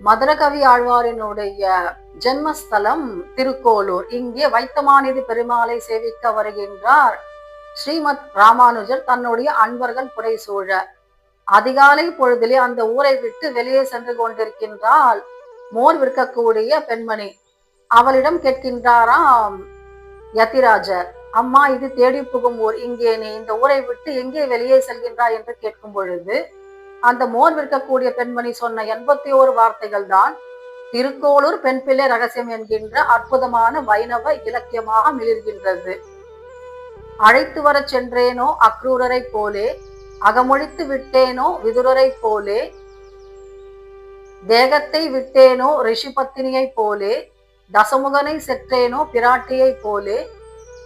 மதுரகவி ஆழ்வாரினுடைய ஜென்மஸ்தலம் திருக்கோளூர். இங்கே வைத்தமாநிதி பெருமாளை சேவிக்க வருகின்றார் ஸ்ரீமத் ராமானுஜர் தன்னுடைய அன்பர்கள் புடைசூழ. அதிகாலை பொழுதிலே அந்த ஊரை விட்டு வெளியே சென்று கொண்டிருக்கின்றாள் மோர் விற்கக்கூடிய பெண்மணி. அவளிடம் கேட்கின்றாராம் யதிராஜர், அம்மா, இது தேடி புகும் ஊர், இங்கே நீ இந்த ஊரை விட்டு எங்கே வெளியே செல்கின்றாய் என்று கேட்கும் பொழுது அந்த மோர் விற்கக்கூடிய பெண்மணி சொன்ன 81 வார்த்தைகள் தான் திருக்கோளூர் பெண் பிள்ளை ரகசியம் என்கின்ற அற்புதமான வைணவ இலக்கியமாக மிளிர்கின்றது. அழைத்து வர சென்றேனோ அக்ரூரரை போலே, அகமொழித்து விட்டேனோ விதுரரை போலே, தேகத்தை விட்டேனோ ரிஷி பத்தினியை போலே, தசமுகனை செற்றேனோ பிராட்டியை போலே,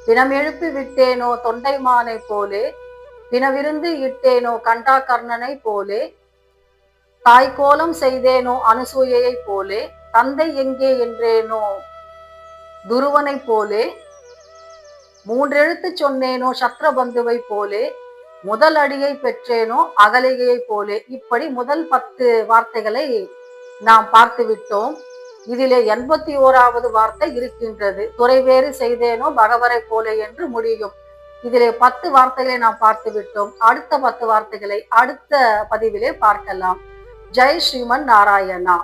பிணமெழுப்பி விட்டேனோ தொண்டைமானை போலே, பிணவிருந்து இட்டேனோ கண்டாகர்ணனை போலே, தாய்கோலம் செய்தேனோ அனுசூயையை போலே, தந்தை எங்கே என்றேனோ துருவனை போலே, மூன்றெழுத்து சொன்னேனோ சத்ரபந்துவை போலே, முதல் அடியை பெற்றேனோ அகலிகையை போலே. இப்படி முதல் 10 வார்த்தைகளை நாம் பார்த்து விட்டோம். இதிலே 81வது வார்த்தை இருக்கின்றது. துறைவேறு செய்தேனோ பகவரை போலே என்று முடியும். இதிலே 10 வார்த்தைகளை நாம் பார்த்து விட்டோம். அடுத்த 10 வார்த்தைகளை அடுத்த பதிவிலே பார்க்கலாம். ஜெய் ஸ்ரீமன் நாராயணா.